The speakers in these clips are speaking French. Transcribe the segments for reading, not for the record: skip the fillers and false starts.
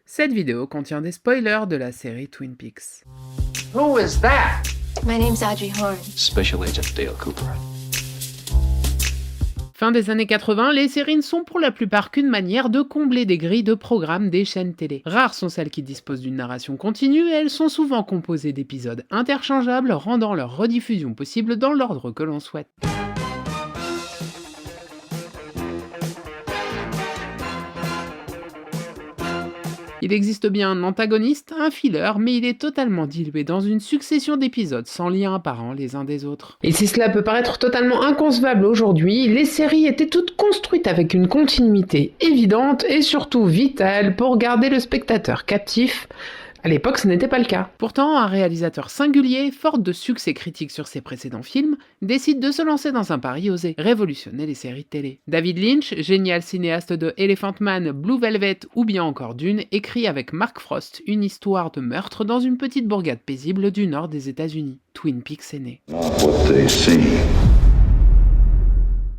Cette vidéo contient des spoilers de la série Twin Peaks. Who is that? My name's Audrey Horne. Special Agent Dale Cooper. Fin des années 80, les séries ne sont pour la plupart qu'une manière de combler des grilles de programmes des chaînes télé. Rares sont celles qui disposent d'une narration continue et elles sont souvent composées d'épisodes interchangeables rendant leur rediffusion possible dans l'ordre que l'on souhaite. Il existe bien un antagoniste, un filler, mais il est totalement dilué dans une succession d'épisodes sans lien apparent les uns des autres. Et si cela peut paraître totalement inconcevable aujourd'hui, les séries étaient toutes construites avec une continuité évidente et surtout vitale pour garder le spectateur captif. À l'époque, ce n'était pas le cas. Pourtant, un réalisateur singulier, fort de succès critique sur ses précédents films, décide de se lancer dans un pari osé, révolutionner les séries de télé. David Lynch, génial cinéaste de Elephant Man, Blue Velvet ou bien encore Dune, écrit avec Mark Frost une histoire de meurtre dans une petite bourgade paisible du nord des États-Unis. Twin Peaks est né.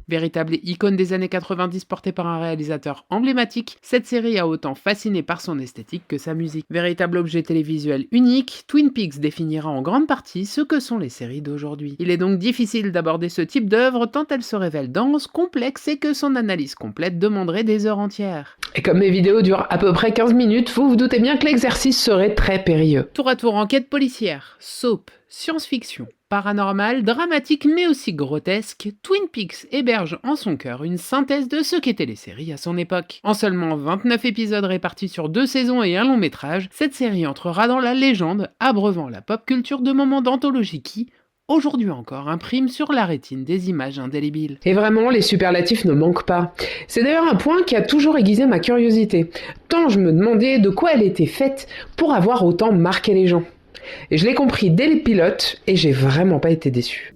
Véritable icône des années 90 portée par un réalisateur emblématique, cette série a autant fasciné par son esthétique que sa musique. Véritable objet télévisuel unique, Twin Peaks définira en grande partie ce que sont les séries d'aujourd'hui. Il est donc difficile d'aborder ce type d'œuvre tant elle se révèle dense, complexe et que son analyse complète demanderait des heures entières. Et comme mes vidéos durent à peu près 15 minutes, vous vous doutez bien que l'exercice serait très périlleux. Tour à tour enquête policière, soap, science-fiction, paranormal, dramatique mais aussi grotesque, Twin Peaks héberge en son cœur une synthèse de ce qu'étaient les séries à son époque. En seulement 29 épisodes répartis sur 2 saisons et un long métrage, cette série entrera dans la légende, abreuvant la pop culture de moments d'anthologie qui, aujourd'hui encore, impriment sur la rétine des images indélébiles. Et vraiment, les superlatifs ne manquent pas. C'est d'ailleurs un point qui a toujours aiguisé ma curiosité, tant je me demandais de quoi elle était faite pour avoir autant marqué les gens. Et je l'ai compris dès les pilotes, et j'ai vraiment pas été déçu.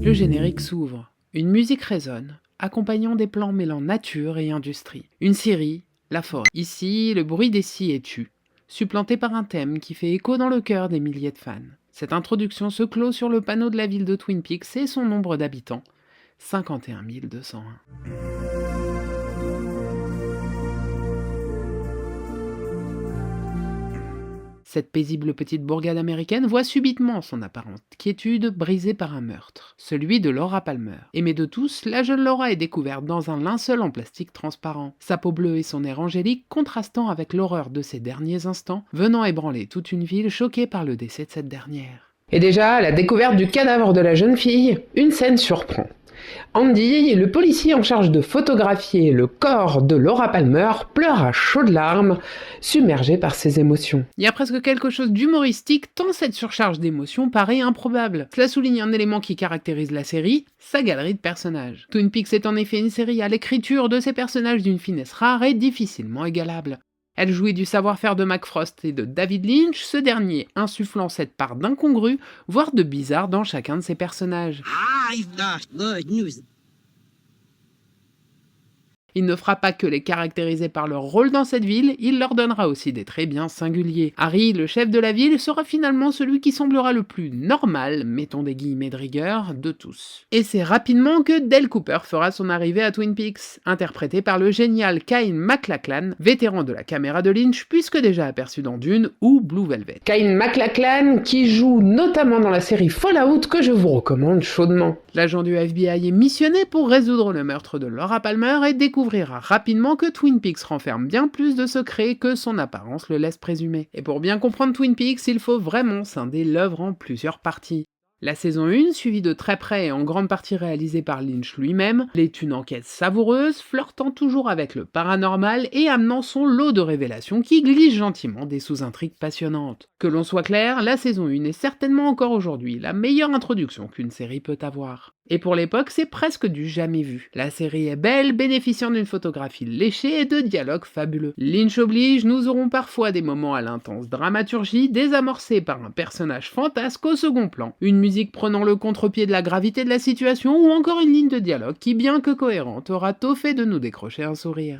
Le générique s'ouvre. Une musique résonne, accompagnant des plans mêlant nature et industrie. Une scierie, la forêt. Ici, le bruit des scies est tu, supplanté par un thème qui fait écho dans le cœur des milliers de fans. Cette introduction se clôt sur le panneau de la ville de Twin Peaks et son nombre d'habitants. 51 201. Cette paisible petite bourgade américaine voit subitement son apparente quiétude brisée par un meurtre, celui de Laura Palmer. Aimée de tous, la jeune Laura est découverte dans un linceul en plastique transparent, sa peau bleue et son air angélique contrastant avec l'horreur de ses derniers instants, venant ébranler toute une ville choquée par le décès de cette dernière. Et déjà, à la découverte du cadavre de la jeune fille, une scène surprend. Andy, le policier en charge de photographier le corps de Laura Palmer, pleure à chaudes larmes, submergé par ses émotions. Il y a presque quelque chose d'humoristique tant cette surcharge d'émotions paraît improbable. Cela souligne un élément qui caractérise la série, sa galerie de personnages. Twin Peaks est en effet une série à l'écriture de ses personnages d'une finesse rare et difficilement égalable. Elle jouit du savoir-faire de Mark Frost et de David Lynch, ce dernier insufflant cette part d'incongru, voire de bizarre dans chacun de ses personnages. I've got good news. Il ne fera pas que les caractériser par leur rôle dans cette ville, il leur donnera aussi des traits bien singuliers. Harry, le chef de la ville, sera finalement celui qui semblera le plus normal, mettons des guillemets de rigueur, de tous. Et c'est rapidement que Dale Cooper fera son arrivée à Twin Peaks, interprété par le génial Kyle MacLachlan, vétéran de la caméra de Lynch puisque déjà aperçu dans Dune ou Blue Velvet. Kyle MacLachlan qui joue notamment dans la série Fallout que je vous recommande chaudement. L'agent du FBI est missionné pour résoudre le meurtre de Laura Palmer et découvrira rapidement que Twin Peaks renferme bien plus de secrets que son apparence le laisse présumer. Et pour bien comprendre Twin Peaks, il faut vraiment scinder l'œuvre en plusieurs parties. La saison 1, suivie de très près et en grande partie réalisée par Lynch lui-même, est une enquête savoureuse, flirtant toujours avec le paranormal et amenant son lot de révélations qui glissent gentiment des sous-intrigues passionnantes. Que l'on soit clair, la saison 1 est certainement encore aujourd'hui la meilleure introduction qu'une série peut avoir. Et pour l'époque, c'est presque du jamais vu. La série est belle, bénéficiant d'une photographie léchée et de dialogues fabuleux. Lynch oblige, nous aurons parfois des moments à l'intense dramaturgie, désamorcés par un personnage fantasque au second plan, une musique prenant le contre-pied de la gravité de la situation, ou encore une ligne de dialogue qui, bien que cohérente, aura tôt fait de nous décrocher un sourire.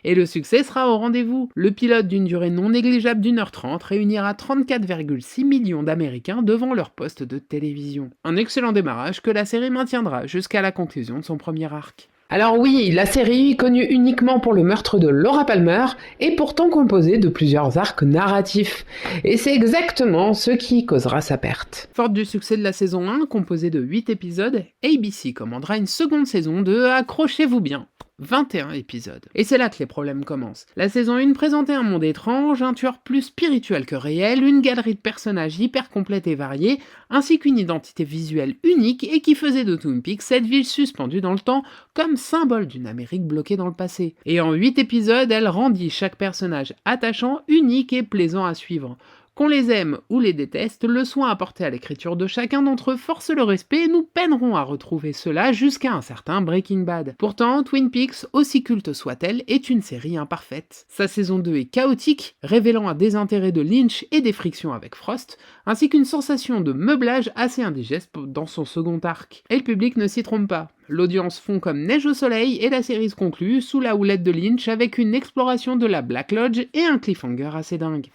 Et le succès sera au rendez-vous. Le pilote d'une durée non négligeable d'1h30 réunira 34,6 millions d'Américains devant leur poste de télévision. Un excellent démarrage que la série maintiendra jusqu'à la conclusion de son premier arc. Alors oui, la série, connue uniquement pour le meurtre de Laura Palmer, est pourtant composée de plusieurs arcs narratifs. Et c'est exactement ce qui causera sa perte. Forte du succès de la saison 1, composée de 8 épisodes, ABC commandera une seconde saison de, accrochez-vous bien, 21 épisodes. Et c'est là que les problèmes commencent. La saison 1 présentait un monde étrange, un tueur plus spirituel que réel, une galerie de personnages hyper complète et variée, ainsi qu'une identité visuelle unique et qui faisait de Twin Peaks cette ville suspendue dans le temps comme symbole d'une Amérique bloquée dans le passé. Et en 8 épisodes, elle rendit chaque personnage attachant, unique et plaisant à suivre. Qu'on les aime ou les déteste, le soin apporté à l'écriture de chacun d'entre eux force le respect et nous peinerons à retrouver cela jusqu'à un certain Breaking Bad. Pourtant, Twin Peaks, aussi culte soit-elle, est une série imparfaite. Sa saison 2 est chaotique, révélant un désintérêt de Lynch et des frictions avec Frost, ainsi qu'une sensation de meublage assez indigeste dans son second arc. Et le public ne s'y trompe pas. L'audience fond comme neige au soleil et la série se conclut sous la houlette de Lynch avec une exploration de la Black Lodge et un cliffhanger assez dingue.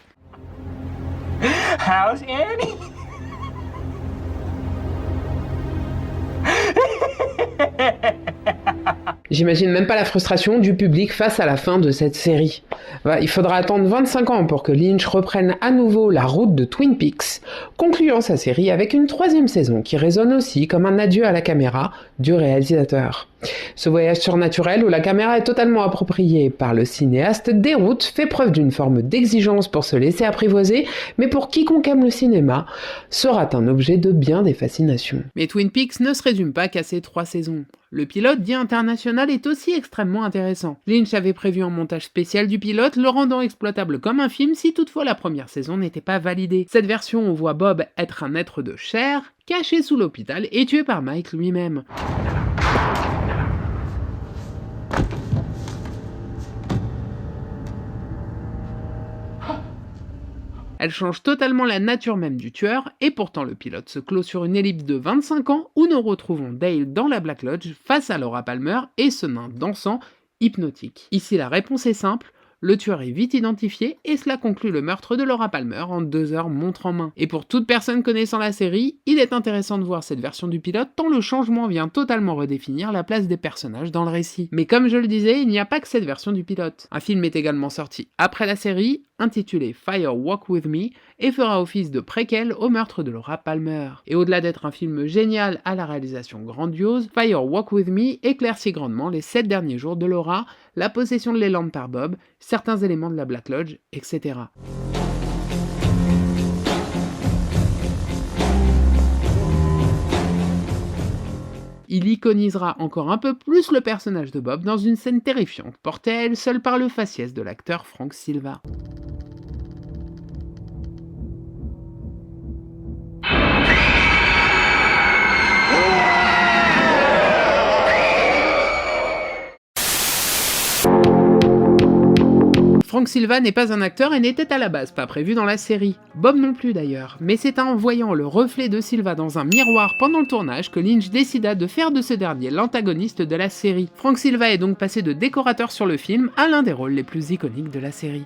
How's Annie? J'imagine même pas la frustration du public face à la fin de cette série. Il faudra attendre 25 ans pour que Lynch reprenne à nouveau la route de Twin Peaks, concluant sa série avec une 3e saison qui résonne aussi comme un adieu à la caméra du réalisateur. Ce voyage surnaturel où la caméra est totalement appropriée par le cinéaste déroute, fait preuve d'une forme d'exigence pour se laisser apprivoiser, mais pour quiconque aime le cinéma, sera un objet de bien des fascinations. Mais Twin Peaks ne se résume pas qu'à ces 3 saisons. Le pilote dit international est aussi extrêmement intéressant. Lynch avait prévu un montage spécial du pilote, le rendant exploitable comme un film si toutefois la première saison n'était pas validée. Cette version, on voit Bob être un être de chair, caché sous l'hôpital et tué par Mike lui-même. Elle change totalement la nature même du tueur, et pourtant le pilote se clôt sur une ellipse de 25 ans où nous retrouvons Dale dans la Black Lodge face à Laura Palmer et ce nain dansant, hypnotique. Ici la réponse est simple, le tueur est vite identifié et cela conclut le meurtre de Laura Palmer en 2 heures montre en main. Et pour toute personne connaissant la série, il est intéressant de voir cette version du pilote tant le changement vient totalement redéfinir la place des personnages dans le récit. Mais comme je le disais, il n'y a pas que cette version du pilote. Un film est également sorti après la série, intitulé Fire Walk With Me, et fera office de préquel au meurtre de Laura Palmer. Et au-delà d'être un film génial à la réalisation grandiose, Fire Walk With Me éclaircit grandement les 7 derniers jours de Laura, la possession de l'élan par Bob, certains éléments de la Black Lodge, etc. Il iconisera encore un peu plus le personnage de Bob dans une scène terrifiante, portée à elle seule par le faciès de l'acteur Frank Silva. Frank Silva n'est pas un acteur et n'était à la base pas prévu dans la série. Bob non plus d'ailleurs, mais c'est en voyant le reflet de Silva dans un miroir pendant le tournage que Lynch décida de faire de ce dernier l'antagoniste de la série. Frank Silva est donc passé de décorateur sur le film à l'un des rôles les plus iconiques de la série.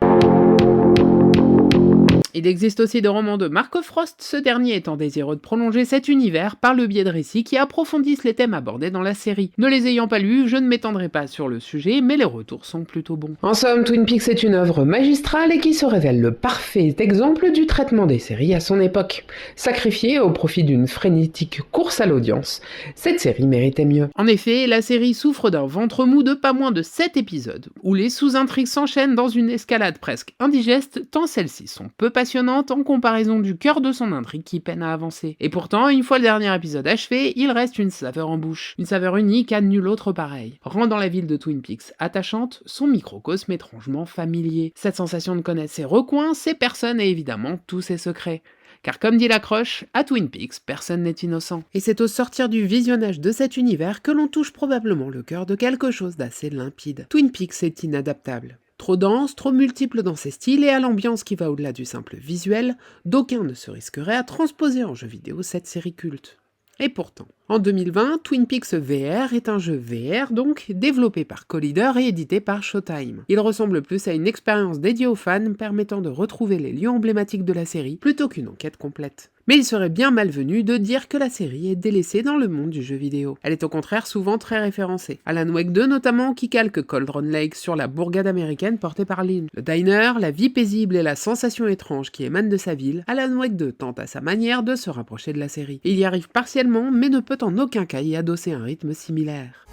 Il existe aussi des romans de Mark Frost, ce dernier étant désireux de prolonger cet univers par le biais de récits qui approfondissent les thèmes abordés dans la série. Ne les ayant pas lus, je ne m'étendrai pas sur le sujet, mais les retours sont plutôt bons. En somme, Twin Peaks est une œuvre magistrale et qui se révèle le parfait exemple du traitement des séries à son époque. Sacrifiée au profit d'une frénétique course à l'audience, cette série méritait mieux. En effet, la série souffre d'un ventre mou de pas moins de 7 épisodes, où les sous-intrigues s'enchaînent dans une escalade presque indigeste, tant celles-ci sont peu passionnante en comparaison du cœur de son intrigue qui peine à avancer. Et pourtant, une fois le dernier épisode achevé, il reste une saveur en bouche. Une saveur unique à nul autre pareil. Rendant la ville de Twin Peaks attachante, son microcosme étrangement familier. Cette sensation de connaître ses recoins, ses personnes et évidemment tous ses secrets. Car comme dit l'accroche, à Twin Peaks, personne n'est innocent. Et c'est au sortir du visionnage de cet univers que l'on touche probablement le cœur de quelque chose d'assez limpide. Twin Peaks est inadaptable. Trop dense, trop multiple dans ses styles et à l'ambiance qui va au-delà du simple visuel, d'aucuns ne se risqueraient à transposer en jeu vidéo cette série culte. Et pourtant, en 2020, Twin Peaks VR est un jeu VR donc, développé par Collider et édité par Showtime. Il ressemble plus à une expérience dédiée aux fans permettant de retrouver les lieux emblématiques de la série plutôt qu'une enquête complète. Mais il serait bien malvenu de dire que la série est délaissée dans le monde du jeu vidéo. Elle est au contraire souvent très référencée. Alan Wake 2 notamment, qui calque Cauldron Lake sur la bourgade américaine portée par Lynch. Le diner, la vie paisible et la sensation étrange qui émane de sa ville, Alan Wake 2 tente à sa manière de se rapprocher de la série. Il y arrive partiellement, mais ne peut en aucun cas y adosser un rythme similaire.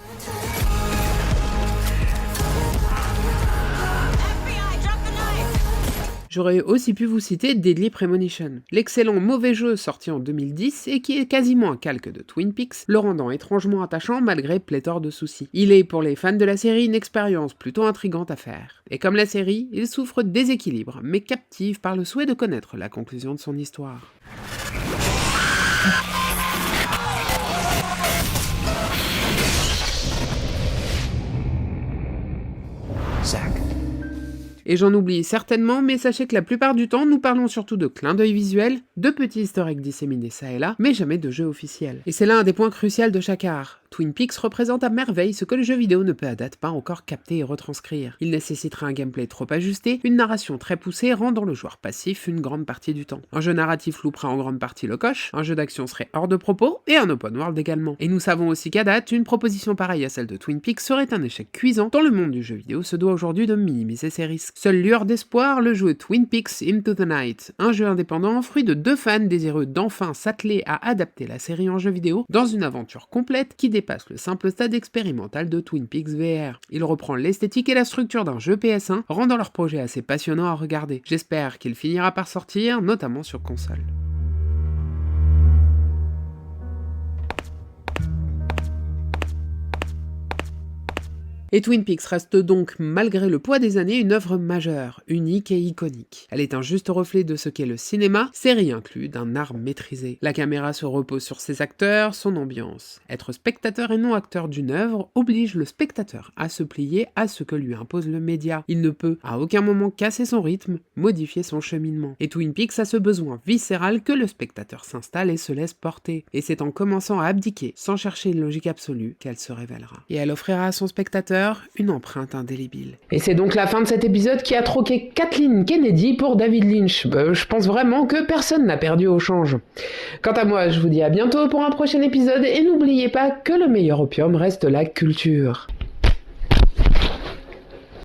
J'aurais aussi pu vous citer Deadly Premonition, l'excellent mauvais jeu sorti en 2010 et qui est quasiment un calque de Twin Peaks, le rendant étrangement attachant malgré pléthore de soucis. Il est pour les fans de la série une expérience plutôt intrigante à faire. Et comme la série, il souffre de déséquilibre, mais captive par le souhait de connaître la conclusion de son histoire. Zach. Et j'en oublie certainement, mais sachez que la plupart du temps, nous parlons surtout de clins d'œil visuels, de petits easter eggs disséminés ça et là, mais jamais de jeux officiels. Et c'est là un des points cruciaux de chaque art. Twin Peaks représente à merveille ce que le jeu vidéo ne peut à date pas encore capter et retranscrire. Il nécessiterait un gameplay trop ajusté, une narration très poussée rendant le joueur passif une grande partie du temps. Un jeu narratif louperait en grande partie le coche, un jeu d'action serait hors de propos, et un open world également. Et nous savons aussi qu'à date, une proposition pareille à celle de Twin Peaks serait un échec cuisant, tant le monde du jeu vidéo se doit aujourd'hui de minimiser ses risques. Seule lueur d'espoir, le jeu Twin Peaks Into the Night, un jeu indépendant fruit de deux fans désireux d'enfin s'atteler à adapter la série en jeu vidéo dans une aventure complète qui dépasse le simple stade expérimental de Twin Peaks VR. Il reprend l'esthétique et la structure d'un jeu PS1, rendant leur projet assez passionnant à regarder. J'espère qu'il finira par sortir, notamment sur console. Et Twin Peaks reste donc, malgré le poids des années, une œuvre majeure, unique et iconique. Elle est un juste reflet de ce qu'est le cinéma, série inclus, d'un art maîtrisé. La caméra se repose sur ses acteurs, son ambiance. Être spectateur et non acteur d'une œuvre oblige le spectateur à se plier à ce que lui impose le média. Il ne peut, à aucun moment, casser son rythme, modifier son cheminement. Et Twin Peaks a ce besoin viscéral que le spectateur s'installe et se laisse porter. Et c'est en commençant à abdiquer, sans chercher une logique absolue, qu'elle se révélera. Et elle offrira à son spectateur une empreinte indélébile. Et c'est donc la fin de cet épisode qui a troqué Kathleen Kennedy pour David Lynch. Je pense vraiment que personne n'a perdu au change. Quant à moi, je vous dis à bientôt pour un prochain épisode et n'oubliez pas que le meilleur opium reste la culture.